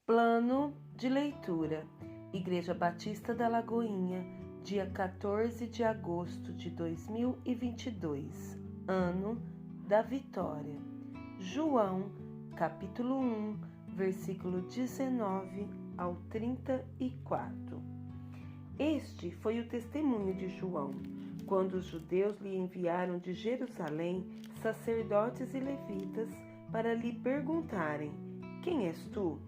Plano de leitura. Igreja Batista da Lagoinha, dia 14 de agosto de 2022, ano da vitória. João, capítulo 1, versículo 19 ao 34. Este foi o testemunho de João, quando os judeus lhe enviaram de Jerusalém sacerdotes e levitas para lhe perguntarem: quem és tu?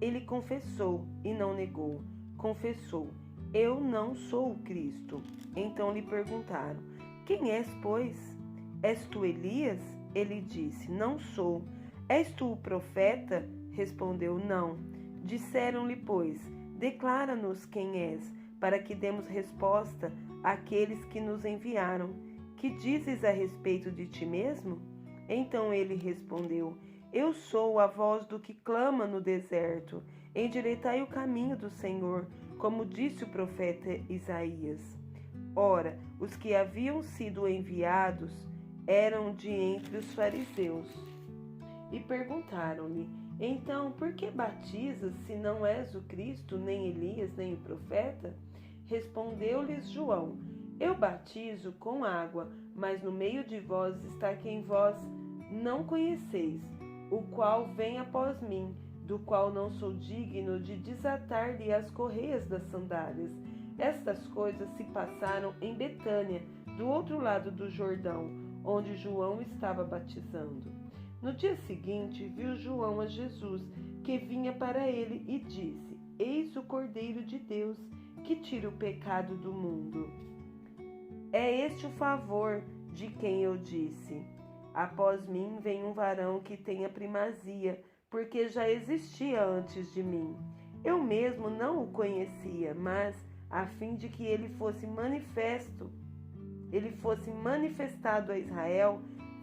Ele confessou e não negou. Confessou: eu não sou o Cristo. Então lhe perguntaram: quem és, pois? És tu Elias? Ele disse: não sou. És tu o profeta? Respondeu: não. Disseram-lhe, pois: declara-nos quem és, para que demos resposta àqueles que nos enviaram. Que dizes a respeito de ti mesmo? Então ele respondeu: eu sou a voz do que clama no deserto. Endireitai o caminho do Senhor, como disse o profeta Isaías. Ora, os que haviam sido enviados eram de entre os fariseus. E perguntaram-lhe: então, por que batizas, se não és o Cristo, nem Elias, nem o profeta? Respondeu-lhes João: eu batizo com água, mas no meio de vós está quem vós não conheceis, o qual vem após mim, do qual não sou digno de desatar-lhe as correias das sandálias. Estas coisas se passaram em Betânia, do outro lado do Jordão, onde João estava batizando. No dia seguinte, viu João a Jesus, que vinha para ele, e disse: eis o Cordeiro de Deus, que tira o pecado do mundo. É este o favor de quem eu disse: após mim vem um varão que tem a primazia, porque já existia antes de mim. Eu mesmo não o conhecia, mas a fim de que ele fosse manifestado a Israel,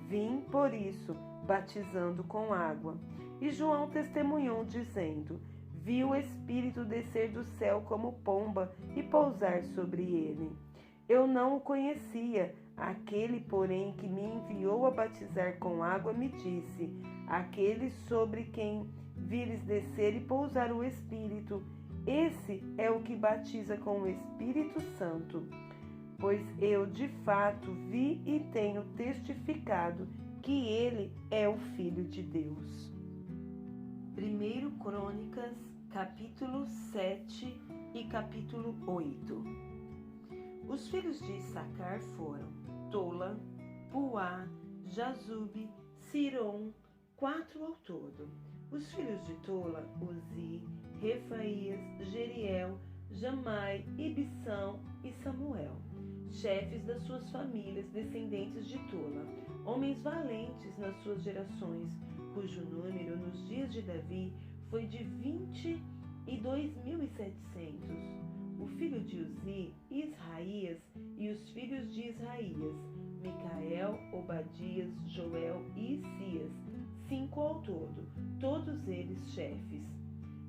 vim por isso, batizando com água. E João testemunhou, dizendo: vi o Espírito descer do céu como pomba e pousar sobre ele. Eu não o conhecia. Aquele, porém, que me enviou a batizar com água, me disse: aquele sobre quem vires descer e pousar o Espírito, esse é o que batiza com o Espírito Santo. Pois eu, de fato, vi e tenho testificado que ele é o Filho de Deus. 1 Crônicas, capítulo 7 e capítulo 8. Os filhos de Issacar foram Tola, Puá, Jazube, Sirom, 4 ao todo. Os filhos de Tola, Uzi, Refaías, Jeriel, Jamai, Ibissão e Samuel, chefes das suas famílias, descendentes de Tola, homens valentes nas suas gerações, cujo número nos dias de Davi foi de 22.700. O filho de Uzi, Israías, e os filhos de Israías, Micael, Obadias, Joel e Isias, 5 ao todo, todos eles chefes.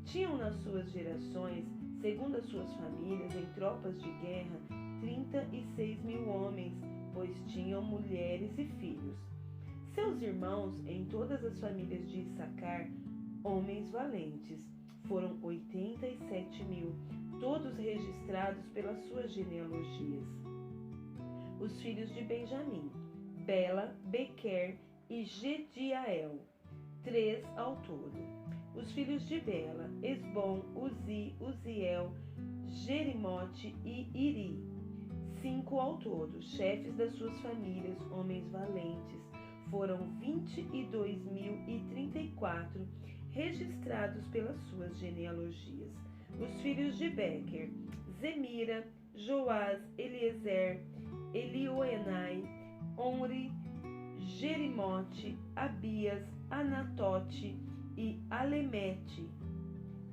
Tinham nas suas gerações, segundo as suas famílias, em tropas de guerra, 36.000 homens, pois tinham mulheres e filhos. Seus irmãos, em todas as famílias de Issacar, homens valentes, foram 87.000, todos registrados pelas suas genealogias. Os filhos de Benjamim, Bela, Bequer e Gediael, 3 ao todo. Os filhos de Bela, Esbom, Uzi, Uziel, Jerimote e Iri, 5 ao todo, chefes das suas famílias, homens valentes, foram 22.034, registrados pelas suas genealogias. Os filhos de Bequer, Zemira, Joás, Eliezer, Elioenai, Onri, Jerimote, Abias, Anatote e Alemete,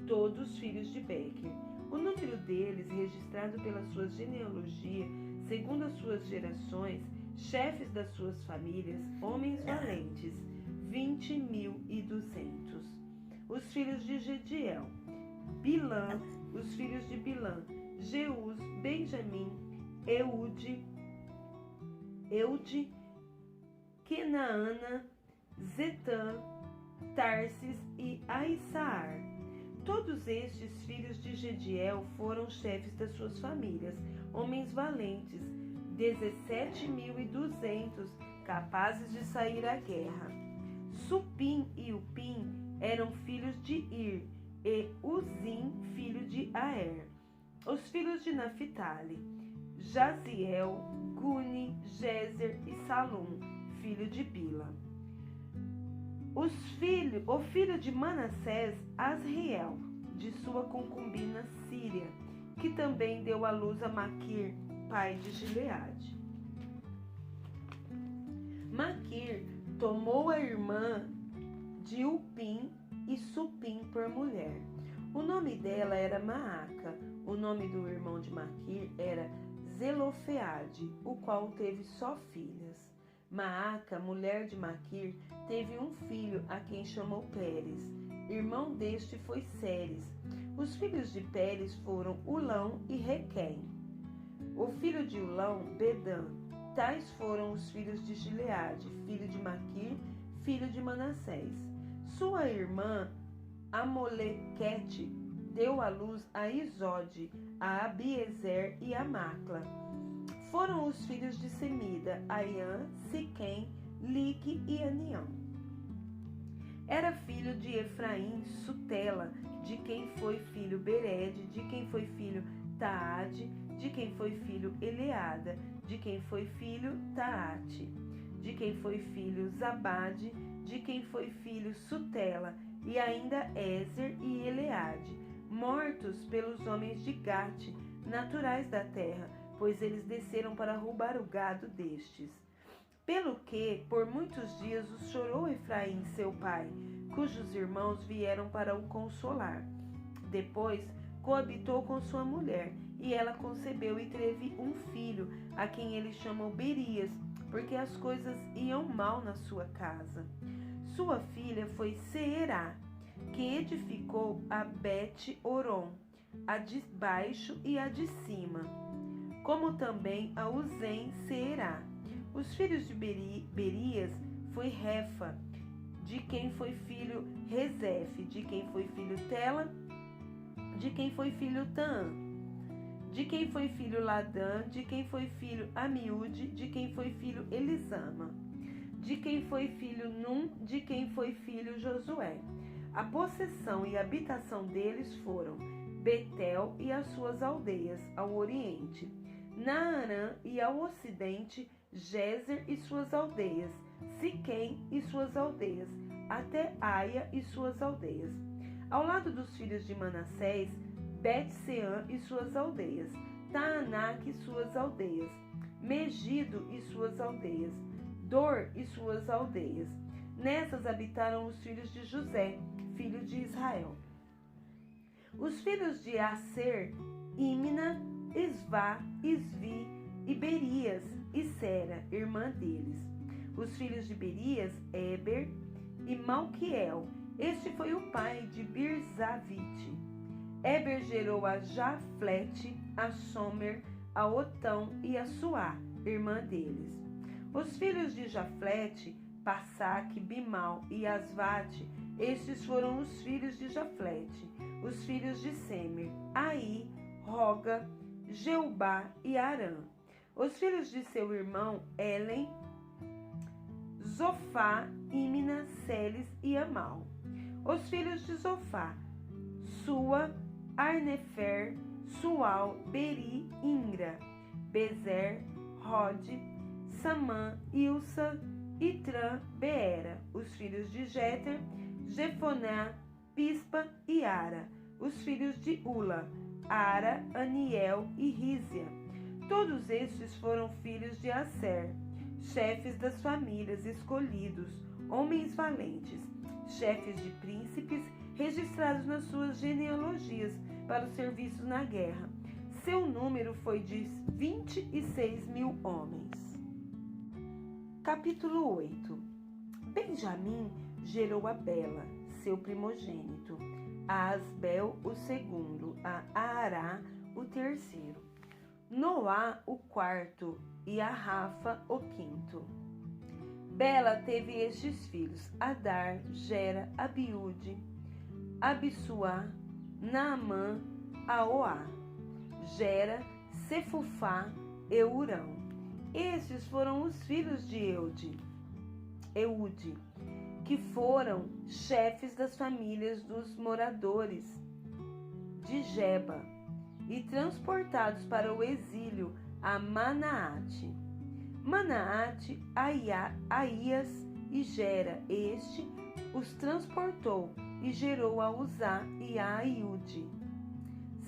todos filhos de Bequer. O número deles, registrado pelas suas genealogias, segundo as suas gerações, chefes das suas famílias, homens valentes, 20.200. Os filhos de Gediel, Bilã, os filhos de Bilã, Jeus, Benjamim, Eude, Kenaana, Zetã, Tarsis e Aissaar. Todos Todos estes filhos de Gediel foram chefes das suas famílias, homens valentes, 17.200, capazes de sair à guerra. Supim e Upim eram filhos de Ir, e Uzim, filho de Aer. Os filhos de Naphtali: Jaziel, Guni, Jezer e Salum, filho de Bila. O filho de Manassés, Asriel, de sua concubina Síria, que também deu à luz a Maquir, pai de Gileade. Maquir tomou a irmã de Upim e Supim por mulher. O nome dela era Maaca. O nome do irmão de Maquir era Zelofeade, o qual teve só filhas. Maaca, mulher de Maquir, teve um filho a quem chamou Pérez. Irmão deste foi Ceres. Os filhos de Pérez foram Ulão e Requém. O filho de Ulão, Bedã. Tais foram os filhos de Gileade, filho de Maquir, filho de Manassés. Sua irmã, Amolequete, deu à luz a Isode, a Abiezer e a Macla. Foram os filhos de Semida, Aiã, Siquém, Lique e Anião. Era filho de Efraim, Sutela, de quem foi filho Bered, de quem foi filho Taade, de quem foi filho Eleada, de quem foi filho Taate, de quem foi filho Zabade, de quem foi filho Sutela, e ainda Ézer e Eleade, mortos pelos homens de Gate, naturais da terra, pois eles desceram para roubar o gado destes. Pelo que, por muitos dias, chorou Efraim, seu pai, cujos irmãos vieram para o consolar. Depois, coabitou com sua mulher, e ela concebeu e teve um filho, a quem ele chamou Berias, porque as coisas iam mal na sua casa. Sua filha foi Seerá, que edificou a Bet-Oron, a de baixo e a de cima, como também a Uzem Seerá. Os filhos de Berias foi Refa, de quem foi filho Rezefe, de quem foi filho Tela, de quem foi filho Taã, de quem foi filho Ladã, de quem foi filho Amiúde, de quem foi filho Elisama, de quem foi filho Num, de quem foi filho Josué. A possessão e a habitação deles foram Betel e as suas aldeias, ao oriente, Naarã e ao ocidente, Gézer e suas aldeias, Siquém e suas aldeias, até Aia e suas aldeias. Ao lado dos filhos de Manassés, Bet-Seã e suas aldeias, Taanac e suas aldeias, Megido e suas aldeias, Dor e suas aldeias. Nessas habitaram os filhos de José, filho de Israel. Os filhos de Aser, Imna, Isvá, Isvi e Berias e Sera, irmã deles. Os filhos de Berias, Eber e Malquiel. Este foi o pai de Birzavite. Eber gerou a Jaflete, a Somer, a Otão e a Suá, irmã deles. Os filhos de Jaflete, Passaque, Bimal e Asvate, estes foram os filhos de Jaflete. Os filhos de Semer, Aí, Roga, Jeubá e Arã. Os filhos de seu irmão, Helen, Zofá, Imna, Celes e Amal. Os filhos de Zofá, Sua, Arnefer, Sual, Beri, Ingra, Bezer, Rode, Samã, Ilsa, Itrã, Beera. Os filhos de Jéter, Jefoná, Pispa e Ara. Os filhos de Ula, Ara, Aniel e Rízia. Todos estes foram filhos de Aser, chefes das famílias escolhidos, homens valentes, chefes de príncipes, registrados nas suas genealogias para os serviços na guerra. Seu número foi de 26.000 homens. Capítulo 8. Benjamim gerou a Bela, seu primogênito, a Asbel o segundo, a Ará o terceiro, Noá o quarto e a Rafa o quinto. Bela teve estes filhos: Adar, Gera, Abiúde, Abissuá, Naamã, Aoá, Gera, Sefufá e Hurão. Estes foram os filhos de Eude, que foram chefes das famílias dos moradores de Geba e transportados para o exílio a Manaate. Manaate, Aías e Gera. Este os transportou e gerou a Uzá e a Aiude.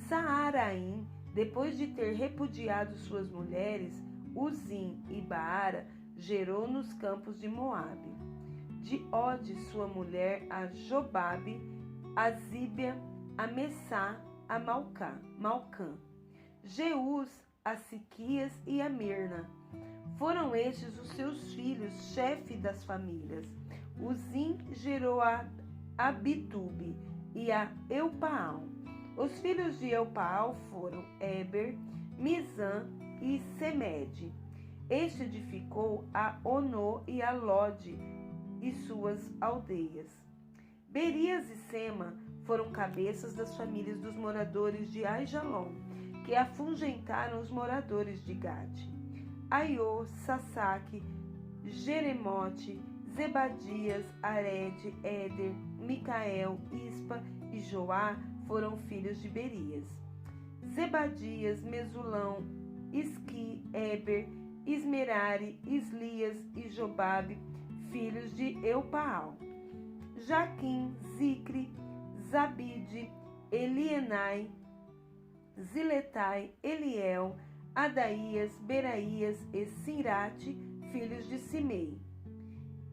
Saaraim, depois de ter repudiado suas mulheres, Uzim e Baara, gerou nos campos de Moabe. De Ode, sua mulher, a Jobabe, a Zíbia, a Messá, a Malcã, Jeús, a Siquias e a Mirna. Foram estes os seus filhos, chefe das famílias. Uzim gerou a Abitube e a Eupaal. Os filhos de Eupaal foram Eber, Mizã e Semede. Este edificou a Ono e a Lode e suas aldeias. Berias e Sema foram cabeças das famílias dos moradores de Aijalon, que afugentaram os moradores de Gade. Aiô, Sasaque, Jeremote, Zebadias, Arede, Éder, Micael, Ispa e Joá foram filhos de Berias. Zebadias, Mesulão, Isqui, Eber, Ismerari, Islias e Jobabe, filhos de Eupaal. Jaquim, Zicre, Zabide, Elienai, Ziletai, Eliel, Adaías, Beraías e Sirate, filhos de Simei.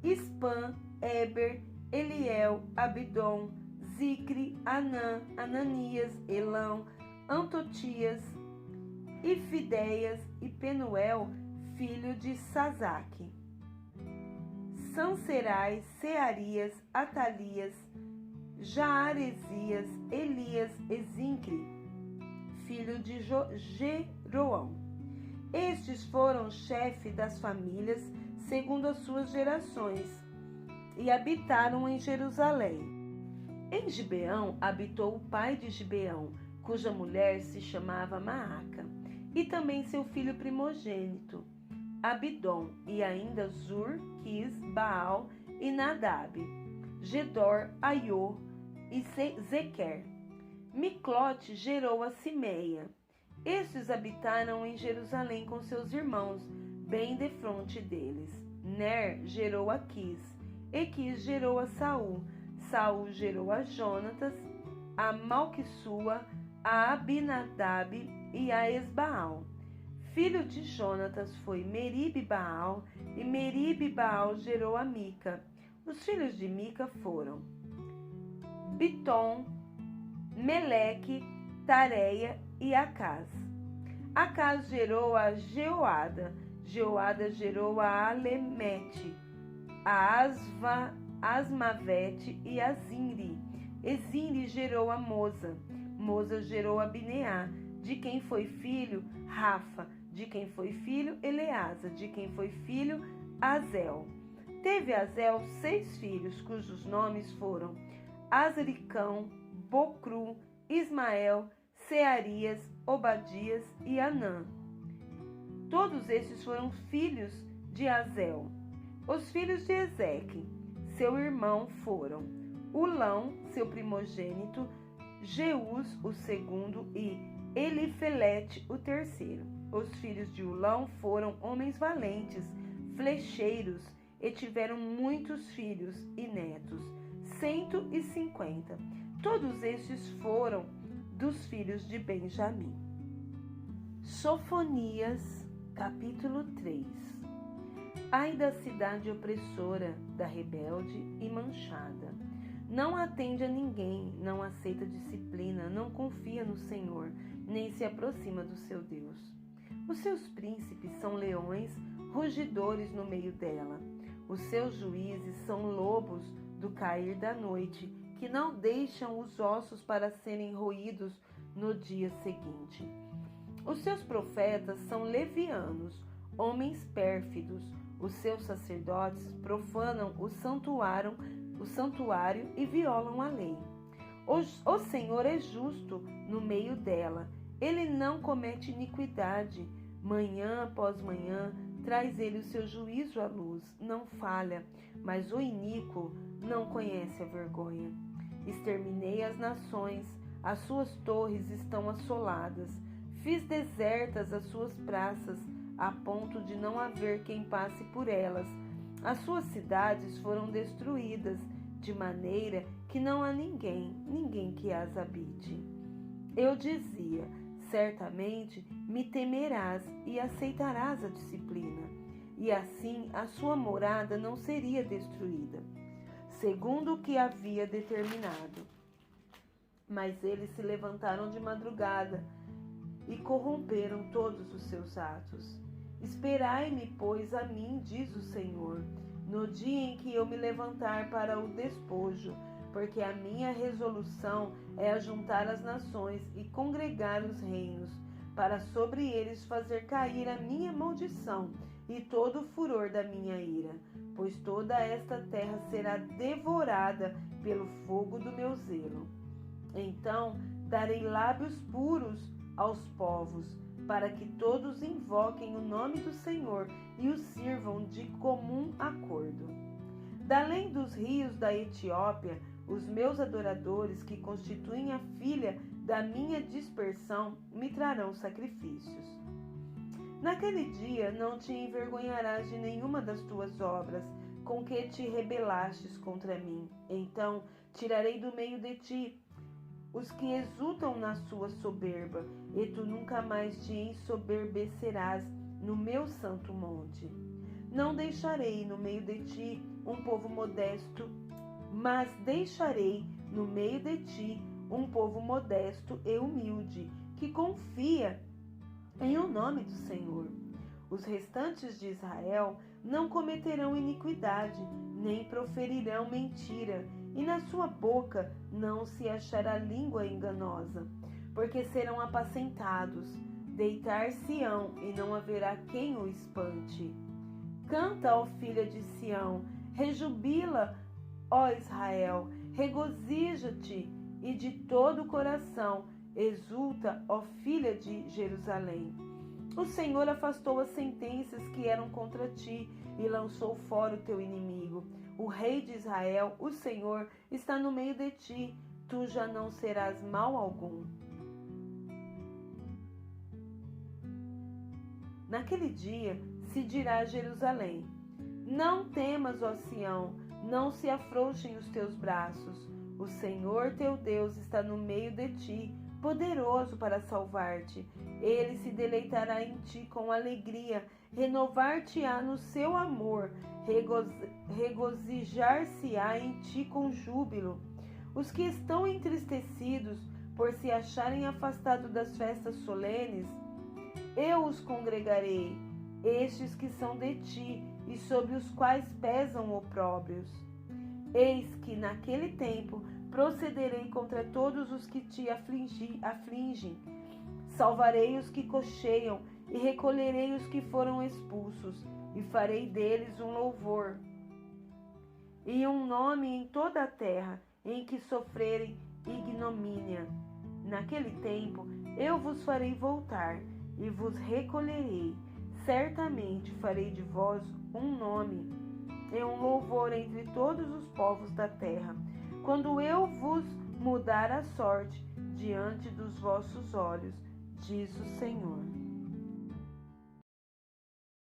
Ispan, Eber, Eliel, Abidom, Zicre, Anã, Ananias, Elão, Antotias, Ifideias e Penuel, filho de Sasaque. Sanserai, Searias, Atalias, Jaaresias, Elias e Zincre, filho de Jeroão. Estes foram chefe das famílias segundo as suas gerações e habitaram em Jerusalém. Em Gibeão habitou o pai de Gibeão, cuja mulher se chamava Maaca, e também seu filho primogênito, Abidom, e ainda Zur, Quis, Baal e Nadab, Gedor, Aiô e Zequer. Miclote gerou a Simeia. Estes habitaram em Jerusalém com seus irmãos, bem defronte deles. Ner gerou a Quis, e Quis gerou a Saul. Saul gerou a Jonatas, a Malquissua, a Abinadab e a Esbaal. Filho de Jonatas foi Meribe-Baal, e Meribe-Baal gerou a Mica. Os filhos de Mica foram Bitom, Meleque, Tareia e Acaz. Acaz gerou a Jeoada. Jeoada gerou a Alemete, a Asmavete e a Zinri. E Zinri gerou a Moza. Moza gerou a Bineá, de quem foi filho Rafa, de quem foi filho Eleasa, de quem foi filho Azel. Teve Azel 6 filhos, cujos nomes foram Azricão, Bocru, Ismael, Searias, Obadias e Anã. Todos estes foram filhos de Azel. Os filhos de Ezeque, seu irmão, foram Ulão, seu primogênito, Jeús, o segundo, e Elifelete, o terceiro. Os filhos de Ulão foram homens valentes, flecheiros, e tiveram muitos filhos e netos, 150. Todos estes foram dos filhos de Benjamim. Sofonias, capítulo 3. Ai da cidade opressora, da rebelde e manchada. Não atende a ninguém, não aceita disciplina, não confia no Senhor, nem se aproxima do seu Deus. Os seus príncipes são leões, rugidores no meio dela. Os seus juízes são lobos do cair da noite, que não deixam os ossos para serem roídos no dia seguinte. Os seus profetas são levianos, homens pérfidos. Os seus sacerdotes profanam o santuário e violam a lei. O Senhor é justo no meio dela. Ele não comete iniquidade. Manhã após manhã traz ele o seu juízo à luz. Não falha, mas o iníquo não conhece a vergonha. Exterminei as nações, as suas torres estão assoladas. Fiz desertas as suas praças, a ponto de não haver quem passe por elas. As suas cidades foram destruídas, de maneira que não há ninguém que as habite. Eu dizia, certamente me temerás e aceitarás a disciplina, e assim a sua morada não seria destruída, segundo o que havia determinado. Mas eles se levantaram de madrugada e corromperam todos os seus atos. Esperai-me, pois, a mim, diz o Senhor, no dia em que eu me levantar para o despojo, porque a minha resolução é ajuntar as nações e congregar os reinos, para sobre eles fazer cair a minha maldição e todo o furor da minha ira, pois toda esta terra será devorada pelo fogo do meu zelo. Então darei lábios puros aos povos, para que todos invoquem o nome do Senhor e o sirvam de comum acordo. Da além dos rios da Etiópia, os meus adoradores, que constituem a filha da minha dispersão, me trarão sacrifícios. Naquele dia não te envergonharás de nenhuma das tuas obras, com que te rebelastes contra mim. Então tirarei do meio de ti os que exultam na sua soberba, e tu nunca mais te ensoberbecerás no meu santo monte. Não deixarei no meio de ti um povo modesto, mas deixarei no meio de ti um povo modesto e humilde, que confia em o nome do Senhor. Os restantes de Israel não cometerão iniquidade, nem proferirão mentira, e na sua boca não se achará língua enganosa, porque serão apacentados, deitar-se-ão e não haverá quem o espante. Canta, ó filha de Sião, rejubila, ó Israel, regozija-te e de todo o coração exulta, ó filha de Jerusalém. O Senhor afastou as sentenças que eram contra ti e lançou fora o teu inimigo. O Rei de Israel, o Senhor, está no meio de ti. Tu já não serás mal algum. Naquele dia se dirá a Jerusalém: não temas, ó Sião, não se afrouxem os teus braços. O Senhor teu Deus está no meio de ti, poderoso para salvar-te. Ele se deleitará em ti com alegria, renovar-te-á no seu amor, regozijar-se-á em ti com júbilo. Os que estão entristecidos por se acharem afastados das festas solenes, eu os congregarei, estes que são de ti e sobre os quais pesam opróbrios. Eis que naquele tempo procederei contra todos os que te afligem, salvarei os que cocheiam e recolherei os que foram expulsos, e farei deles um louvor e um nome em toda a terra em que sofrerem ignomínia. Naquele tempo eu vos farei voltar e vos recolherei. Certamente farei de vós um nome e um louvor entre todos os povos da terra, quando eu vos mudar a sorte diante dos vossos olhos, diz o Senhor.